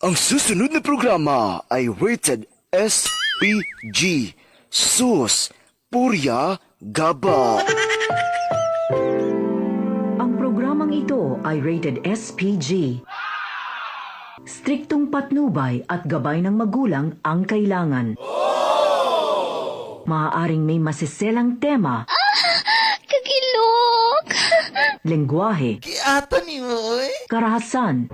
Ang susunod na programa ay rated SPG. Sus, Purya Gaba. Ang programang ito ay rated SPG. Striktong patnubay at gabay ng magulang ang kailangan. Maaaring may masiselang tema, Kakilok! lengguwahe, Kiato ni Moy. karahasan,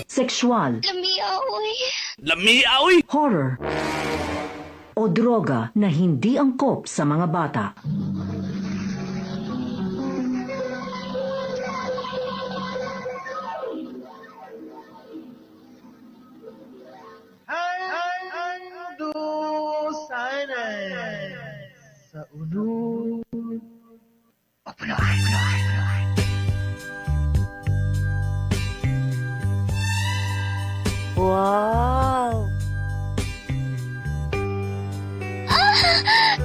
sexual, Lamiaoy. Lamiaoy! horror, o droga na hindi angkop sa mga bata. Ando sana sa ulo. Wow!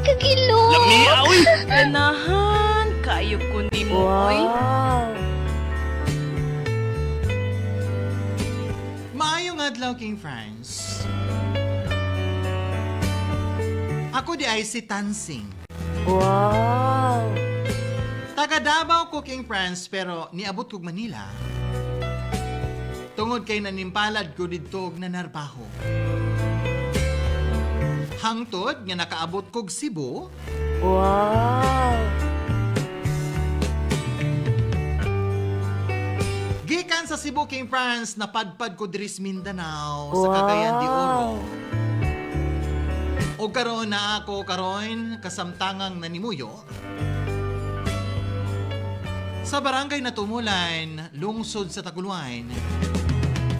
Kakilok! Lamiaoy! Ganahan! Kayo ko ni Moy. Wow! Maayong adlaw, King Franz. Ako di ay si Tansing. Wow! Taga Davao ko, King Franz, pero niabot kog Manila. Tungod kay nanimpalad ko dito og nanarbaho. Hangtod nga nakaabot kog Cebu, Wow! gikan sa Cebu, King Franz, napadpad ko diri sa Mindanao sa Cagayan de Oro. O karon na ako karon kasamtangang nanimuyo sa barangay na Tumulan, lungsod sa Taguluan,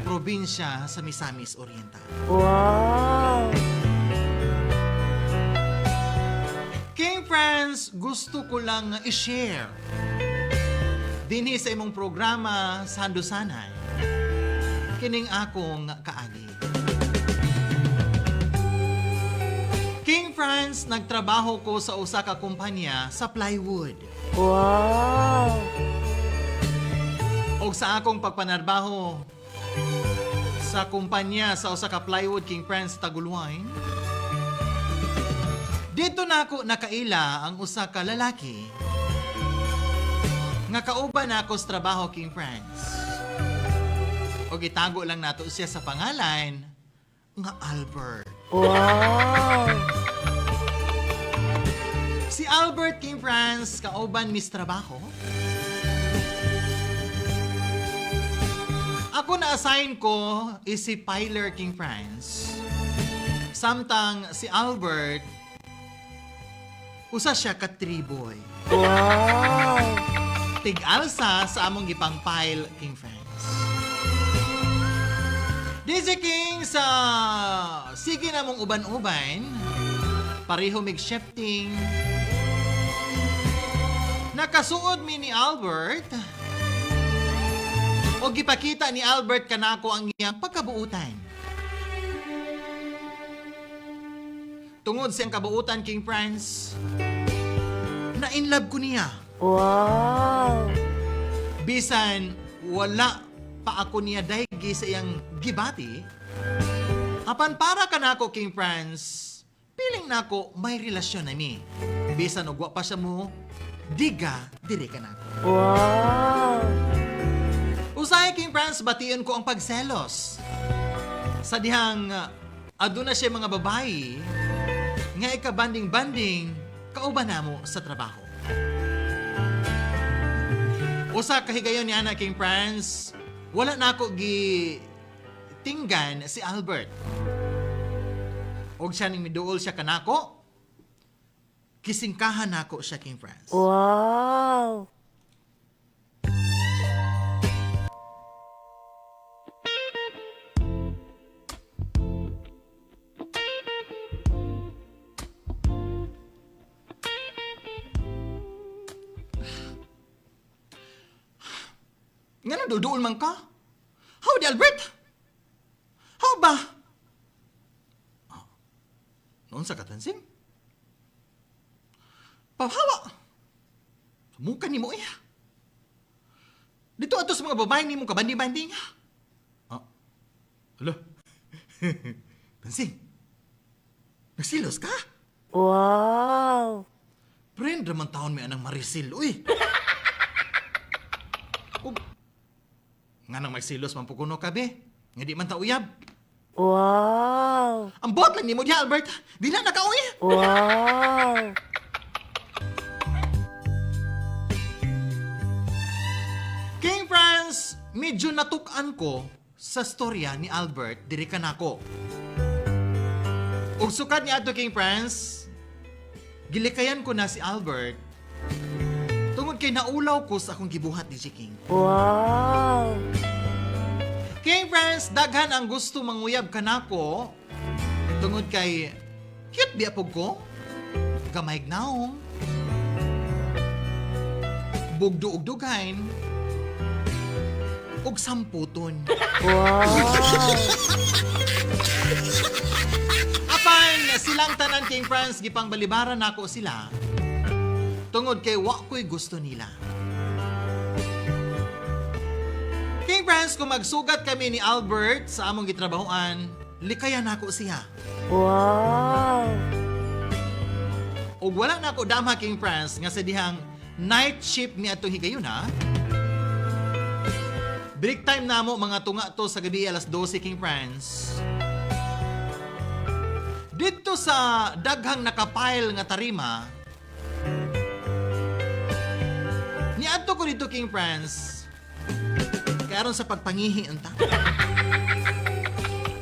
probinsya sa Misamis Oriental. Wow! King Franz, gusto ko lang i-share dinhi sa imong programa sa Handusanay kining akong kaagi. King Franz, nagtrabaho ko sa usa ka kumpanya sa plywood. Wow! O sa akong pagpanarbaho sa kumpanya sa usa ka plywood, King Franz, Taguluan, dito na ako nakaila ang usa ka lalaki nga kauban ako sa trabaho, King Franz. O gitago lang nato siya sa pangalan nga Albert. Wow! Si Albert, King Franz, kauban mis trabaho. Ako na-assign ko is si Piler, King Franz. Samtang si Albert, usa siya ka triboy. Wow! Tig-alsa sa among gipang pile, King Franz. DJ King, sa sige na mong uban-uban, pareho mig-shifting. Nakasuod mi ni Albert, o gipakita ni Albert kanako ang iyang pagkabuutan. Tungod siyang kabuutan, King Franz, na in love ko niya. Wow! Bisan wala pa ako niya daigi sa iyang gibati, apan para ka nako, King Franz, piling nako may relasyon na mi. Bisan ugwa pa siya mo, diga, diri ka nako. Wow! Usay, King Franz, bation ko ang pagselos. Sa dihang aduna siya mga babae nga ikabanding-banding kauban namo sa trabaho. Usa kahigayon ni ana, King Franz, wala na ako tinggan si Albert. Og siya ning miduol siya kanako, kisingkahan nako siya, King Franz. Wow! Nga na duduol man ka? How di, Albert? How ba? Noon sa katansing? Pahawa! Sumukan ni mo eh. Dito ato sa mga babae ni mong kabandi-banding. Ah. Alo. Tansing. Nagsilos ka? Wow! Friend raman taon may anang Marisil, uy. Ug nga nang magsilos man pukuno ka be. Nga di man ta uyab. Wow! Ang bot lang ni mo diha, Albert. Di na nakauwi. Wow! King Franz, medyo natukan ko sa storya ni Albert diri ka nako. Ug sukad ni adto King Franz, gilikayan ko na si Albert tungod kay naulaw ko sa akong gibuhat ni King. Wow! King Franz, daghan ang gusto manguyab ka nako tungod kay cute biya pug ko. Gamay gnaong. Bugdo-ugdugain. Ug samputon. Wow! Apan silang tanan King Franz gipang balibaran nako sila tungod kay wa ko'y gusto nila. King Franz, kung magsugat kami ni Albert sa among gitrabahoan, likayan nako siya. Wow! Ug wala nako damha King Franz nga sa dihang night shift ni atong higayuna. Break time namo mga tunga to sa gabi alas 12 King Franz. Dito sa daghang nakapile nga tarima, niadto ko dito King Franz, karon sa pagpangihi unta.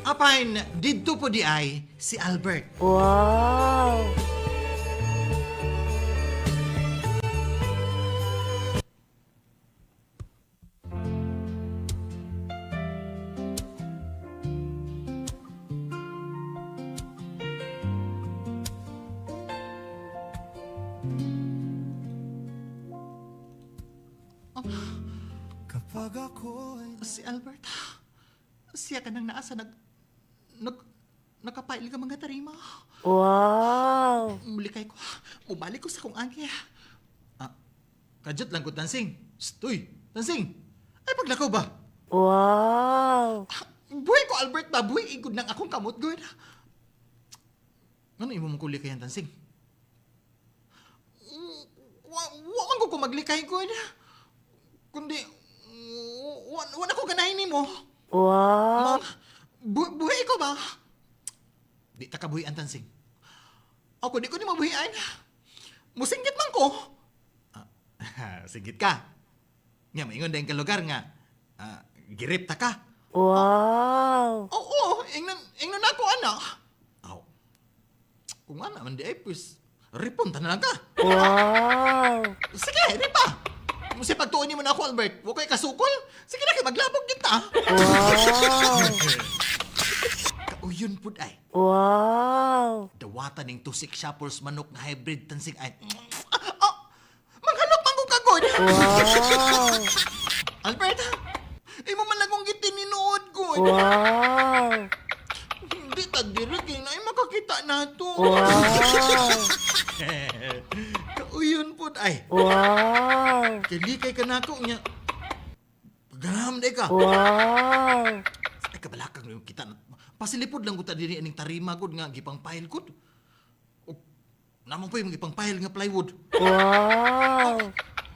Apain, dito po di ay si Albert. Wow! Si Albert, siya ka nang naasa nakapail ka mga tarima. Wow! Mulikay ko, mubalik ko sa kong angke. Kajot lang ko, Tansing. Stoy, Tansing. Ay, paglakaw ba? Wow! Buhay ko, Albert ba? Buhay, igod ng akong kamot, good. Ano imo mong kulikay yan, Tansing? Waman ko maglikay, good. Kundi, wala ko ganahin ni mo. Wow! Buhay ko ba? Di ta kabuhian, Tansing. Ako, di ko ni mabuhian. Musinggit man ko. Singgit ka. Nga, maingon dahil ka lugar nga. Girip ta ka. Wow! Oo, ingnan ako, anak. Aw. Kung ana, man di ay, pues, ripon ta na lang ka. Wow! Sige, ripa. Kasi pagtuunin mo na ako, Albert. Huwag kayo kasukol. Sige na kayo, maglabog kita. Wow! Kauyon po ay. Wow! Dawatan ng tusik shopper's manok na hybrid tansing ay. Manghalok man ko kagod. Wow! Albert, imo man lang kong gitininuod ko. Wow! Hindi tagdirig eh, na makakita na to. Wow! Kauyon po ay. Wow! Kilikay ka na ako niya. Pagharam day ka. Wow! Ay kabalakang yung kita. Pasilipod lang ko ta diri aning tarima gud nga gipang pile gud. O namang po yung gipang pile nga plywood. Wow!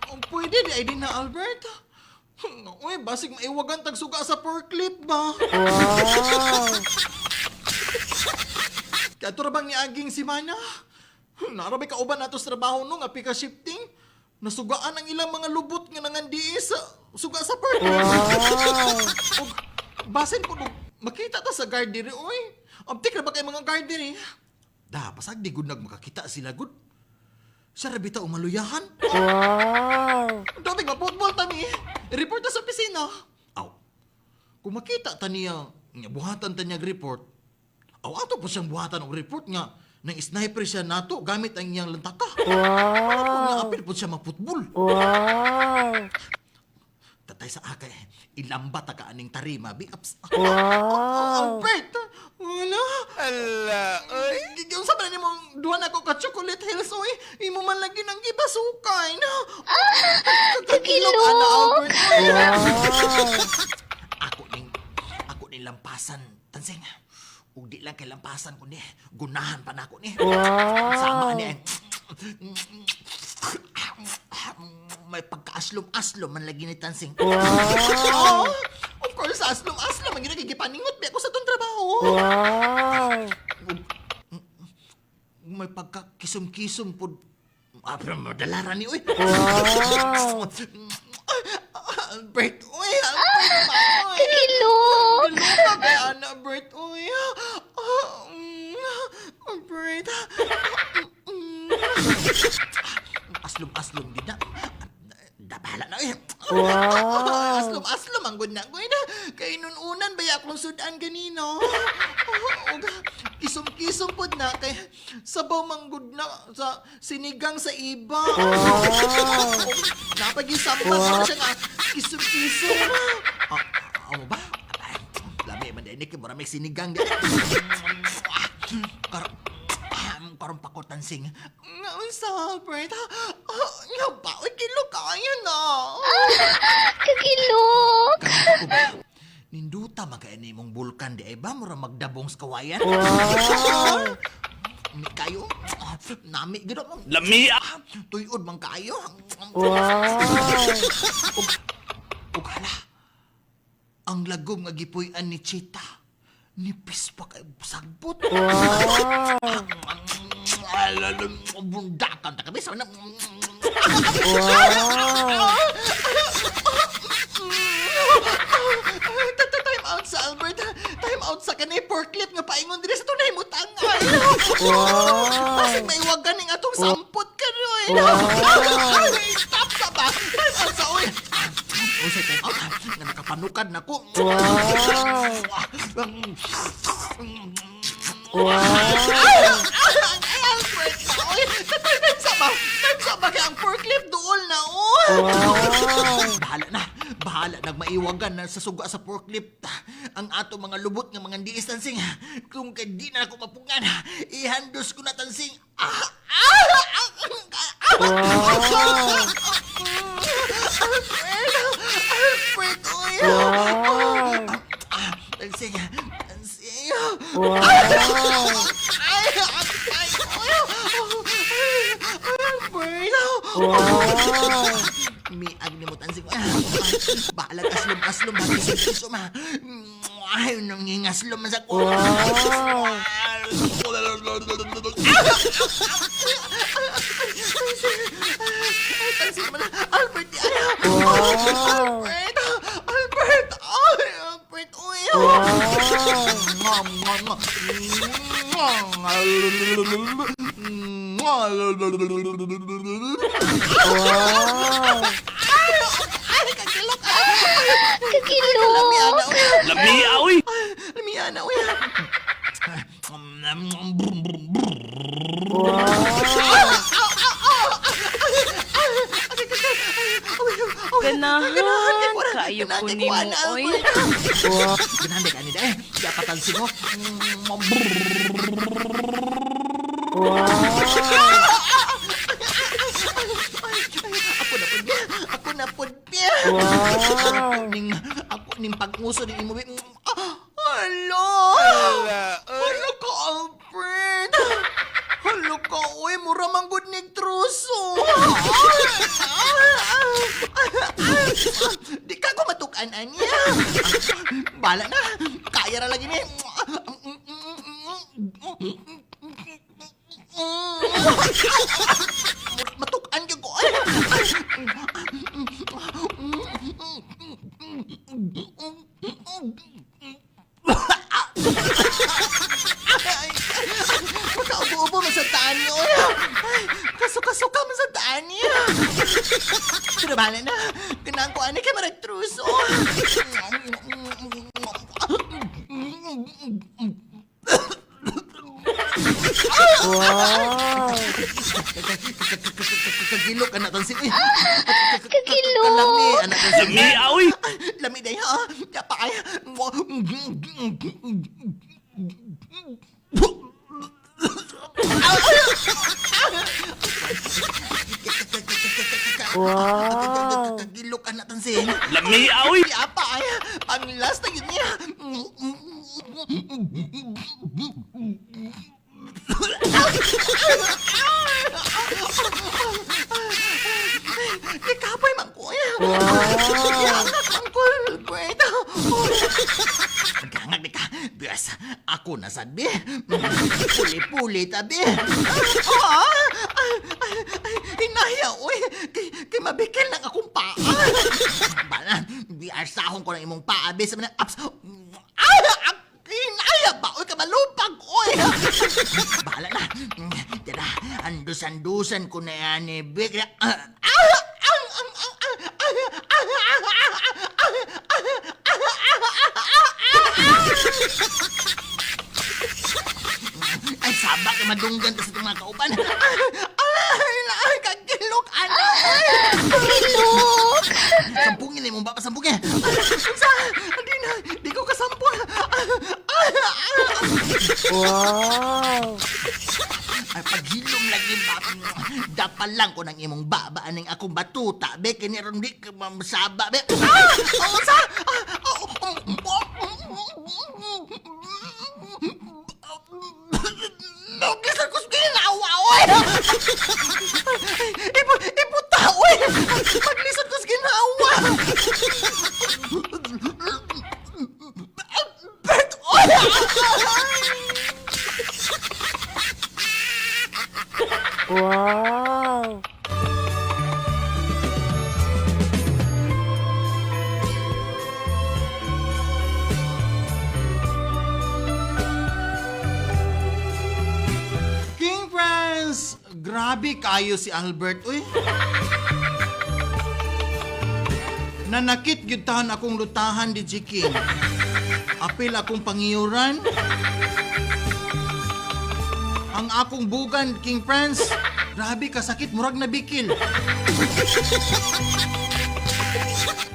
Ang pwede di ay din na Albert. Uy, basig maiwagan tagsuga sa forklift ba? Wow! Kato ra bang ni aging si Mana? Narabay ka uban nato sa trabaho no nga pika shifting. Nasugaan ang ilang mga lubot nga nangandi sa suga sa forklift. Wow! Og basin ko no, makita ta sa guard diri oy. Abtik ra ba kay mga guard diri? Da, pasag di gud makakita sila gud. Sa rabita umaluyahan. Wow! Dami nga football tani. Report ta sa opisina. Aw. Kung makita ta niya nga buhatan ta niya report. Aw ato po siyang buhatan og report nga nang sniper siya nato gamit ang iyang lantaka. Kung nga Wow! apil po siya mag-football. Wow! Tatay sa akay, ilamba ta ka aning tarima, bi ups. Wow! Albert, wala. Ala, oy. Yung sabi na mo, duha na ko ka chocolate hills, oy. Imo man lagi nang gibasukay, no? Kakilok, ana, Albert, oy. Ako ning lampasan, tansing. Ug di lang kay lampasan ko ni, gunahan pa na ako ni. Sama ni. May pagka-aslom-aslom man lagi ni tansing. Oh, of course, aslom-aslom. Ang ginagigipaningot ba ako sa itong trabaho. May pagka-kisum-kisum po. Madalaran ni, uy. Albert, uy. Albert, uy. Kakilok. Kakilok kay Ana, Albert, uy. Albert. Aslom-aslom din na. Dabahala na, eh. Aslom-aslom ang good na. Kay nununan ba akong sudan kanino? Kisum-kisum po na. Kay sabaw manggod na sa sinigang sa iba. Napag-isampan na siya nga. Kisum-kisum. Ano ba? Lami, mandinig ka. Maraming sinigang. Karong pakotansing. Ngayon sa Albert, nga ba? Uy, kilo kaya na. Kakilok. Karong ba? Ninduta magkaini mong bulkan di ay ba? Mura magdabong sa kawayan. Ni kayo? Nami, gino mo. Lami, Tuyod mang kayo. Ugala. Ang lagom nga gipuy-an ni Chita. Nipis pa kay sagbot. Bundakan ta kami sa na. Time out sa Albert. Time out sa kanay forklift nga paingon diri sa tunay mo tangay. Basig may wagan ning atong sampot karoy. Stop sa ba. Time out sa oy. Usay time out. Nga nakapanukad na ko. Albert na oy. Time sa ba kay ang forklift dool na oy. Bahala nagmaiwagan na sa suga sa forklift. Ang ato mga lubot nga mga diis tansing. Kung kay di na ako mapungan, ihandos ko na tansing. Alfred, oy. Tansing. Mi agni mo tansing. Balag aslom-aslom hati sa piso ma. Ay, nangingaslom man sa ko. Tansing mo na. Albert, di ayaw. Albert! Albert! Ay, Albert, uy. Kakilok. lami, uy. Lamiana, uy. Ganahan kayo ko ni mo, oy. Ganahan ka ni dahil. Dapatan si mo. Ako na po niya. Ako ning pag-uso ni imo. Hello! Hello ka, Alfred! Hello ka, uy, mura mang good nig truso. Di ka ko matukan-an niya. Bala na, kaya ra lagi ni. Matukan ka ko. Makaubo-ubo man sa taan niyo. Kasuka-suka man sa taan niyo. Pero bala na, ganaan ko ani kay maragtruso. Kagilok anak tan si. Kakilok. Lami anak tan si. Lami, uy. Lami day ha. Ya pa ay. Wow. Gilok ka na tansin. Lami, aoy. Di apa ay, ang last na yun niya. Ikapay man ko ya. Wow. Ang kulbreto. Gangag di ka. Bias, ako na sabi. Puli-puli tabi. Hinaya, uy. Kay mabikil ng akong paa. Bala, biasahon ko ng imong paa. Bisa man ang ups. Hinaya ba? Uy, kamalupag, uy. Bahala na. Tira, andus-andusan ko na yan, eh. Bik. Ay, sabak ka madunggan sa itong mga kauban. Ay, kagilok, ano? Kagilok! Sampungin eh, mong bapa, sampungin. Di ko kasampung. Wow. Ay, paghilom lagi ba? Dapal lang ko ng imong baba aning akong batuta. Be, kiniron di ka masaba. Be, oh, sa? Naglisar ko sa ginawa, oy! Iputa, oy! Naglisar ko sa ginawa! Bert, oy! Wow. King Franz, grabe kayo si Albert, uy. Nanakit gyud tahan akong lutahan di King. Apil akong pangiyuran. Ang akong bugan, King Franz, grabe kasakit, murag na bikil.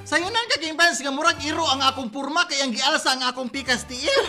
Sayunan ka, King Franz, nga murag iro ang akong purma kay ang gialsa ang akong pikas tiil.